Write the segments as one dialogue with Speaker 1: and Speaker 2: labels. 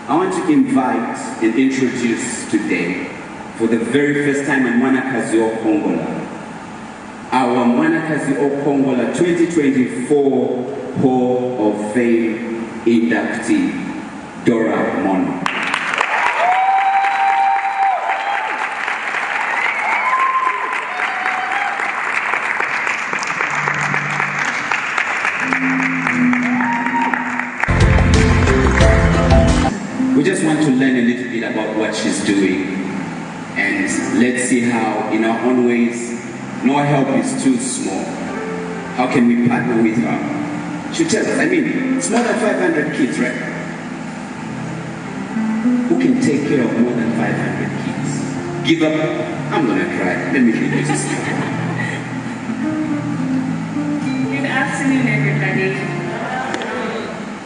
Speaker 1: I want to invite and introduce today, for the very first time, a Mwanakazi Okongola. Our Mwanakazi Okongola 2024 Hall of Fame inductee, Dora Mono. We just want to learn a little bit about what she's doing, and let's see how, in our own ways, no help is too small. How can we partner with her? She tells us, I mean, it's more than 500 kids, right? Who can take care of more than 500 kids? Give up? I'm gonna cry. Let me introduce this.
Speaker 2: Good afternoon, everybody.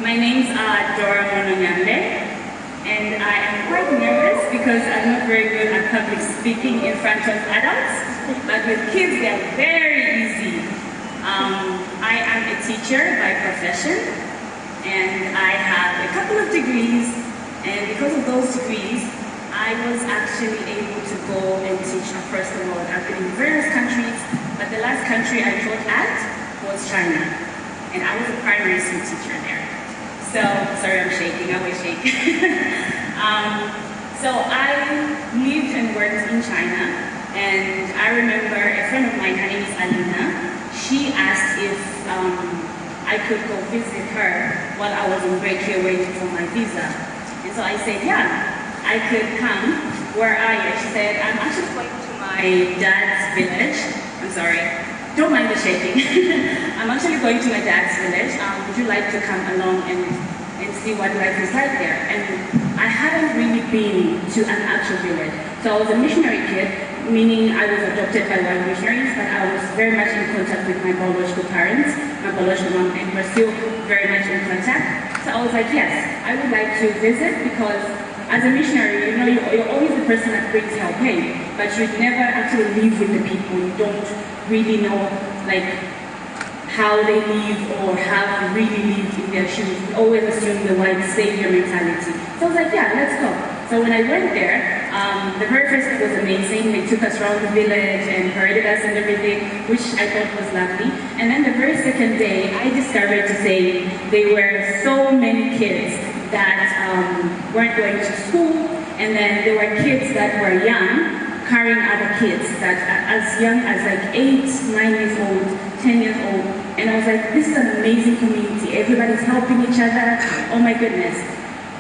Speaker 2: My name's Dora Mono, and I am quite nervous because I'm not very good at public speaking in front of adults, but with kids they are very easy. I am a teacher by profession, and I have a couple of degrees, and because of those degrees, I was actually able to go and teach across the world. I've been in various countries, but the last country I taught at was China, and I was a primary school teacher there. So, sorry I'm shaking, I always shake. So I lived and worked in China, and I remember a friend of mine, her name is Alina, she asked if I could go visit her while I was on break here waiting for my visa. And so I said, yeah, I could come. Where are you? She said, I'm actually going to my dad's village. I'm sorry. Don't mind the shaking. I'm actually going to my dad's village. Would you like to come along and see what life is like there? And I hadn't really been to an actual village. So I was a missionary kid, meaning I was adopted by one missionaries, but I was very much in contact with my biological parents, my biological mom, and we're still very much in contact. So I was like, yes, I would like to visit, because as a missionary, you know, you're always the person that brings help in, but you never actually live with the people. You don't really know, like, how they live or how they really live in their shoes. We always assume the white savior mentality. So I was like, yeah, let's go. So when I went there, the very first thing was amazing. They took us around the village and paraded us and everything, which I thought was lovely. And then the very second day, I discovered to say there were so many kids that weren't going to school, and then there were kids that were young, carrying other kids that are as young as like 8, 9 years old, 10 years old. And I was like, this is an amazing community. Everybody's helping each other. Oh my goodness.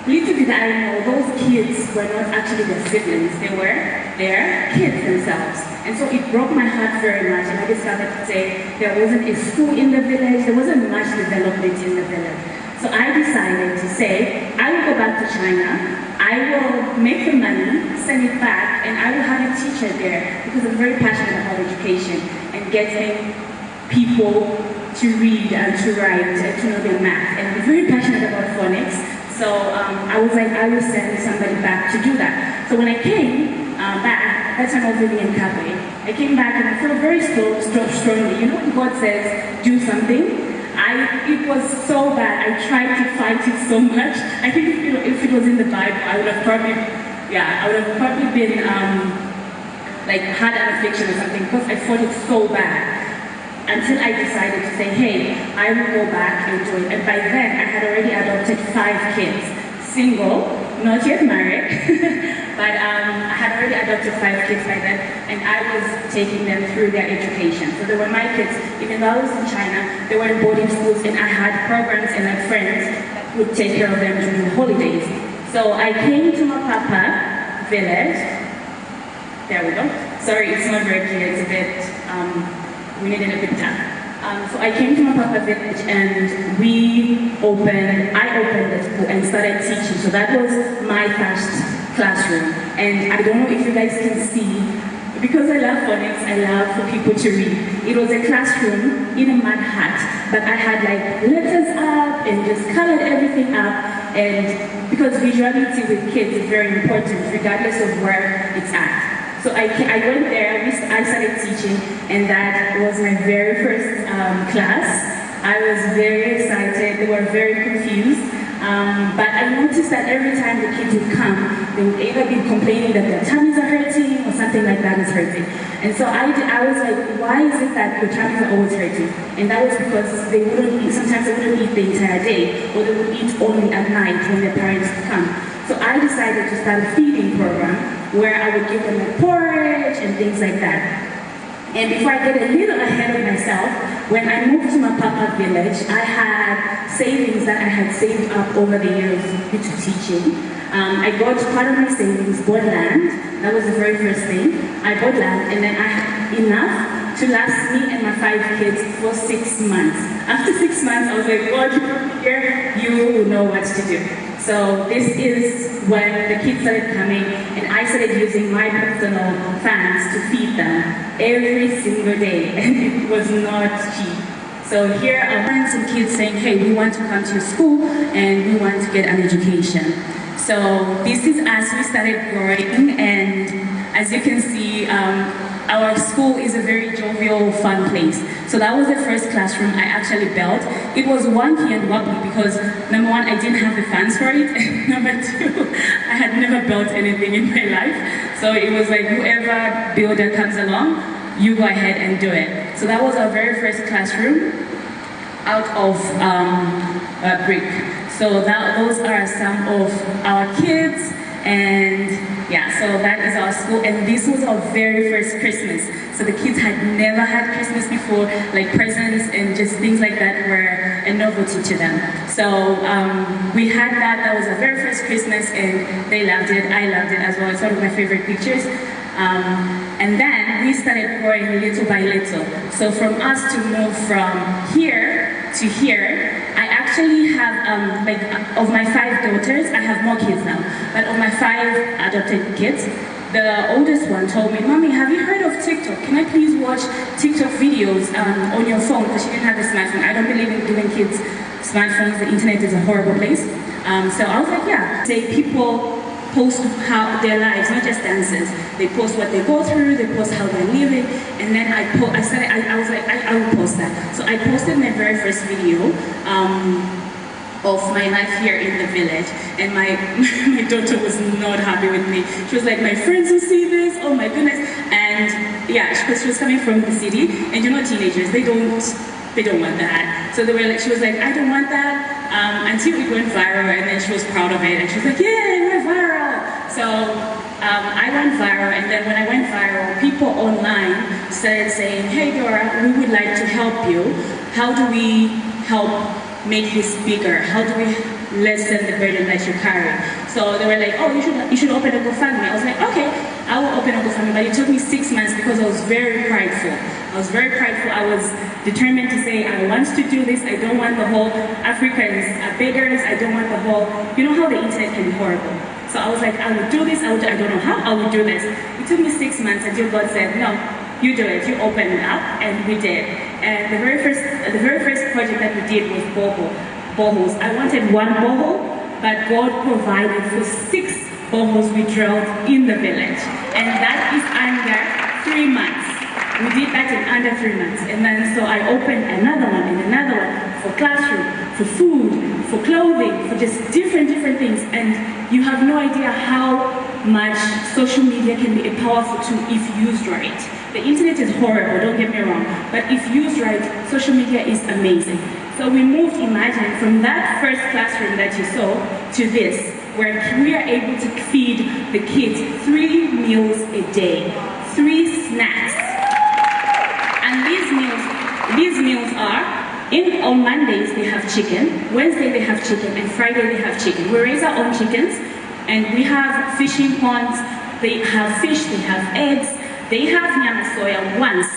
Speaker 2: Little did I know, those kids were not actually their siblings. They were their kids themselves. And so it broke my heart very much. And I discovered to say there wasn't a school in the village. There wasn't much development in the village. So I decided to say, I will go back to China, I will make the money, send it back, and I will have a teacher there, because I'm very passionate about education and getting people to read and to write and to know their math. And I'm very passionate about phonics, so I was like, I will send somebody back to do that. So when I came back, that's when I was living in Cafe. I came back and I felt very strongly. You know when God says, do something? It was so bad. I tried to fight it so much. I think if it was in the Bible, I would have probably been like had an affliction or something, because I fought it so bad. Until I decided to say, hey, I will go back and do it. And by then, I had already adopted 5 kids, single, not yet married, but I had already adopted 5 kids by then, and I was taking them through their education. So they were my kids. Even though I was in China, they were in boarding schools, and I had programs and I had friends that would take care of them during the holidays. So I came to my Papa village. There we go. Sorry, it's not very clear. It's a bit, we needed a bit time. So I came to my Papa village, and I opened the school and started teaching. So that was my first classroom. And I don't know if you guys can see, because I love phonics, I love for people to read. It was a classroom in a mud hut, but I had like letters up and just colored everything up. And because visuality with kids is very important, regardless of where it's at. So I went there, I started teaching, and that was my very first class. I was very excited, they were very confused. But I noticed that every time the kids would come, they would either be complaining that their tummies are hurting or something like that is hurting. And so I was like, why is it that your tummies are always hurting? And that was because they wouldn't eat, sometimes they wouldn't eat the entire day, or they would eat only at night when their parents would come. So I decided to start a feeding program where I would give them like porridge and things like that. And before I get a little ahead of myself, when I moved to my Papa village, I had savings that I had saved up over the years due to teaching. I got part of my savings, bought land. That was the very first thing. I bought land, and then I had enough to last me and my 5 kids for 6 months. After 6 months, I was like, God, you put me here, you will know what to do. So this is when the kids started coming, and I started using my personal funds to feed them every single day, and it was not cheap. So here are parents and kids saying, hey, we want to come to your school and we want to get an education. So this is as we started growing, and as you can see, our school is a very jovial, fun place. So that was the first classroom I actually built. It was wonky and wobbly because number one, I didn't have the funds for it, and number two, I had never built anything in my life. So it was like whoever builder comes along, you go ahead and do it. So that was our very first classroom out of brick. So those are some of our kids. And yeah, so that is our school, and this was our very first Christmas. So the kids had never had Christmas before, like presents and just things like that were a novelty to them. So we had that was our very first Christmas, and they loved it, I loved it as well. It's one of my favorite pictures. And then we started growing little by little. So from us to move from here to here, I actually have, like, of my 5 daughters, I have more kids now, but of my 5 adopted kids, the oldest one told me, Mommy, have you heard of TikTok? Can I please watch TikTok videos on your phone? Because she didn't have a smartphone. I don't believe in giving kids smartphones. The internet is a horrible place. So I was like, yeah. Say people post how their lives, not just dancers. They post what they go through, they post how they're living, and then I was like, I will post that. So I posted my very first video of my life here in the village, and my daughter was not happy with me. She was like, my friends will see this, oh my goodness. And yeah, because she was coming from the city, and you know teenagers, they don't want that. So they were like, she was like, I don't want that, until it went viral, and then she was proud of it, and she was like, yeah, it went viral. So I went viral, and then when I went viral, people online started saying, hey Dora, we would like to help you. How do we help make this bigger? How do we lessen the burden that you carry? So they were like, oh, you should open a GoFundMe. I was like, okay, I will open a GoFundMe, but it took me 6 months because I was very prideful. I was very prideful. I was determined to say, I want to do this. I don't want the whole Africans are beggars. I don't want the whole, you know how the internet can be horrible. So I was like, I will do this. I don't know how I will do this. It took me 6 months until God said, no, you do it. You open it up, and we did. And the very first project that we did was boreholes. I wanted 1 borehole, but God provided for 6 boreholes we drilled in the village, and that is under 3 months. We did that in under 3 months, and then so I opened another one and another one for classroom, for food, for clothing, for just different things. And you have no idea how much social media can be a powerful tool if used right. The internet is horrible, don't get me wrong, but if used right, social media is amazing. So we moved, imagine, from that first classroom that you saw to this, where we are able to feed the kids 3 meals a day, 3 snacks. And these meals are, on Mondays they have chicken, Wednesday they have chicken, and Friday they have chicken. We raise our own chickens, and we have fishing ponds, they have fish, they have eggs, they have nyama soya once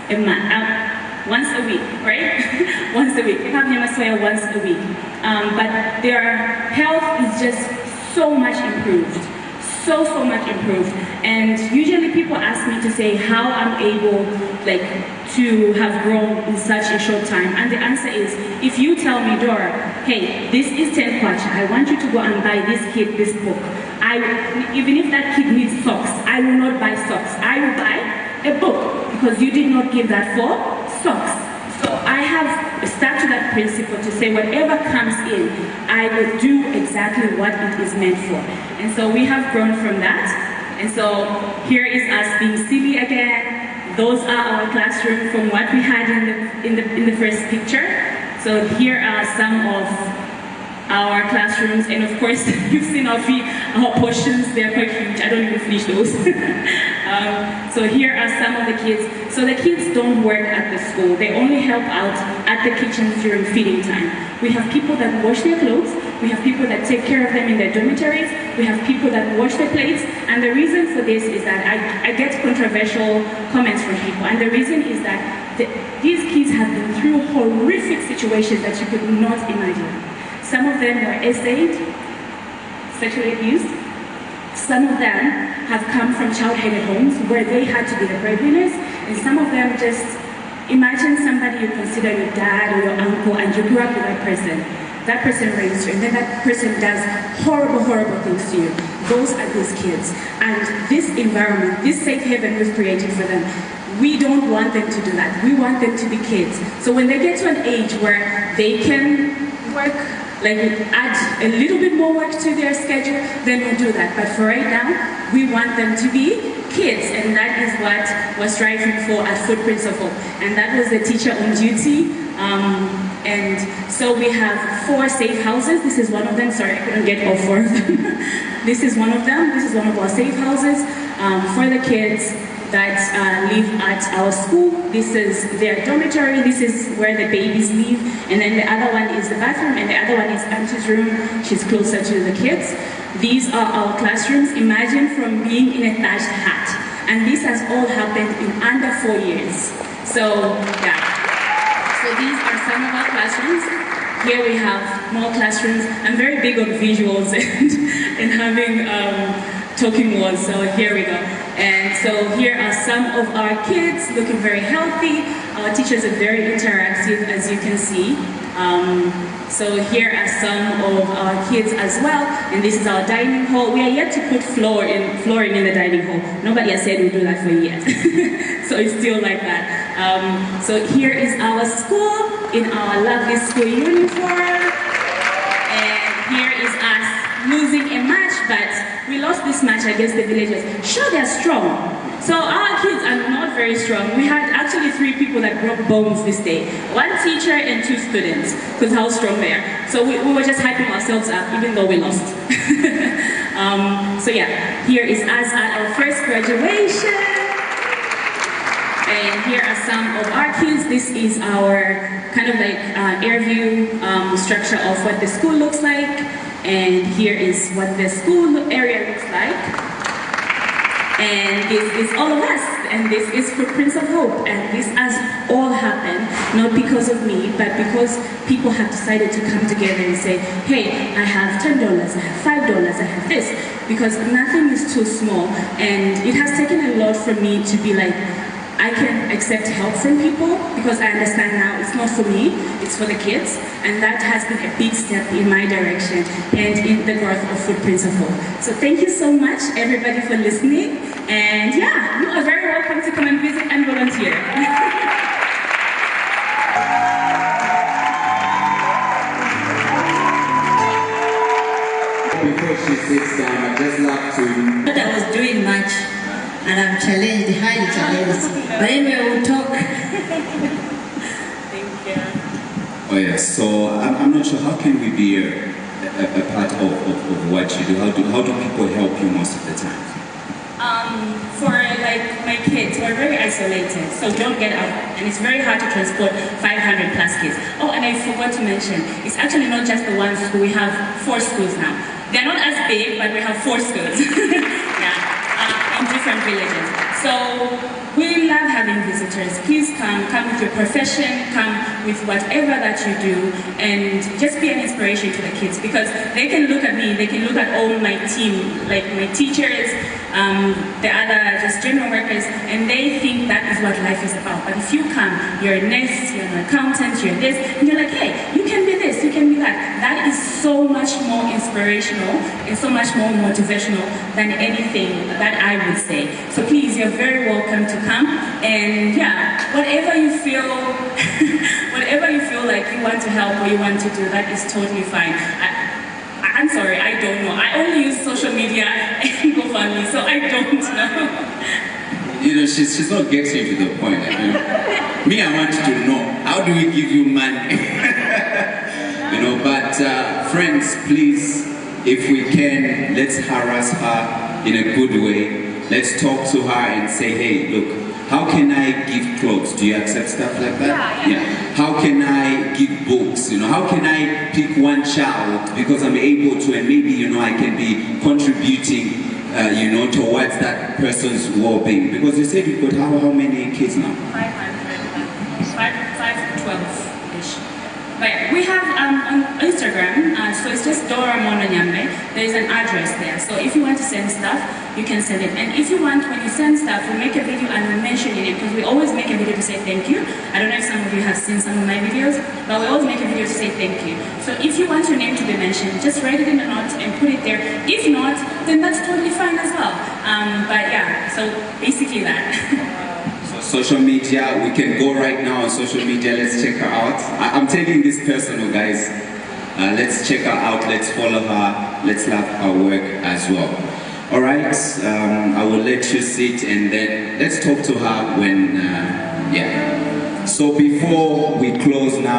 Speaker 2: a week, right? Once a week. They have nyama soya once a week. But their health is just so much improved. So much improved. And usually people ask me to say how I'm able to have grown in such a short time. And the answer is, if you tell me, Dora, hey, this is 10 kwacha, I want you to go and buy this kid this book. Even if that kid needs socks, I will not buy socks. I will buy a book because you did not give that for socks. So I have stuck to that that principle to say whatever comes in, I will do exactly what it is meant for. And so we have grown from that. And so here is us being silly again. Those are our classrooms from what we had in the first picture. So here are some of our classrooms, and of course you've seen our portions. They're quite huge. I don't even finish those. So here are some of the kids. So the kids don't work at the school. They only help out at the kitchens during feeding time. We have people that wash their clothes. We have people that take care of them in their dormitories. We have people that wash their plates. And the reason for this is that I get controversial comments from people. And the reason is that these kids have been through horrific situations that you could not imagine. Some of them were essayed, sexually abused. Some of them have come from child-hated homes where they had to be the breadwinners. And some of them just, imagine somebody you consider your dad or your uncle and you grew up with that person. That person raised you and then that person does horrible, horrible things to you. Those are these kids. And this environment, this safe haven we've created for them, we don't want them to do that. We want them to be kids. So when they get to an age where they can work, like add a little bit more work to their schedule, then we'll do that. But for right now, we want them to be kids, and that is what we're striving for at Footprints of Hope. And that was the teacher on duty. And so we have 4 safe houses. This is one of them. Sorry, I couldn't get all 4 of them. This is one of them. This is one of our safe houses for the kids that live at our school. This is their dormitory. This is where the babies live. And then the other one is the bathroom, and the other one is Auntie's room. She's closer to the kids. These are our classrooms. Imagine from being in a thatched hat. And this has all happened in under 4 years. So, yeah. So these are some of our classrooms. Here we have more classrooms. I'm very big on visuals and having talking walls, so here we go. And so here are some of our kids looking very healthy. Our teachers are very interactive, as you can see. So here are some of our kids as well, and this is our dining hall. We are yet to put flooring in the dining hall. Nobody has said we'll do that for years. So it's still like that. So here is our school in our lovely school uniform. And here is us losing a match, but we lost this match against the villagers. Sure, they're strong. So our kids are not very strong. We had actually 3 people that broke bones this day. 1 teacher and 2 students, because how strong they are. So we were just hyping ourselves up, even though we lost. So yeah, here is us at our first graduation. And here are some of our kids. This is our kind of like air view structure of what the school looks like. And here is what the school area looks like. And this is all of us, and this is Footprints of Hope, and this has all happened, not because of me, but because people have decided to come together and say, hey, I have $10, I have $5, I have this, because nothing is too small, and it has taken a lot for me to be like, I can accept help from people, because I understand now it's not for me, it's for the kids, and that has been a big step in my direction and in the growth of Footprints of Hope. So thank you so much, everybody, for listening, and yeah, you are very welcome to come and visit and volunteer.
Speaker 1: Before she sits down, I'd just love to...
Speaker 3: But I was doing much, and I'm challenged, highly challenged. But anyway, we'll talk.
Speaker 2: Thank you.
Speaker 1: Oh yeah, so I'm not sure, how can we be a part of what you do? How do people help you most of the time?
Speaker 2: For like my kids, we're very isolated, so don't get out, and it's very hard to transport 500 plus kids. Oh, and I forgot to mention, it's actually not just the one school, we have 4 schools now. They're not as big, but we have 4 schools. Yeah, in different villages. So we love having visitors. Please come with your profession, come with whatever that you do, and just be an inspiration to the kids, because they can look at me, they can look at all my team, like my teachers, the other just general workers, and they think that is what life is about. But if you come, you're a nurse, you're an accountant, you're this, and you're like, hey, you can be this, you can be that. That is so much more inspirational and so much more motivational than anything that I would say. So please, you're very welcome to come, and yeah, whatever you feel, whatever whatever you feel like you want to help or you want to do, that is totally fine. I'm sorry, I don't know. I only use social media and GoFundMe, so I don't know.
Speaker 1: You know, she's not getting to the point. You know? Me, I want to know, how do we give you money? You know, but friends, please, if we can, let's harass her in a good way. Let's talk to her and say, hey, look, how can I give clothes? Do you accept stuff like that?
Speaker 2: Yeah.
Speaker 1: How can I give books? You know, how can I pick one child because I'm able to, and maybe, you know, I can be contributing, you know, towards that person's well-being. Because you said you've got how many kids now?
Speaker 2: 512-ish. But yeah, we have on Instagram, so it's just Dora Mononyambe. There is an address there. So if you want to send stuff, you can send it. And if you want, when you send stuff, we make a video and we mention it because we always make a video to say thank you. I don't know if some of you have seen some of my videos, but we always make a video to say thank you. So if you want your name to be mentioned, just write it in the notes and put it there. If not, then that's totally fine as well. But yeah, so basically that.
Speaker 1: Social media, we can go right now on social media. Let's check her out. I'm taking this personal, guys. Let's check her out, let's follow her, let's love her work as well. All right, I will let you sit and then let's talk to her when, yeah. So before we close now,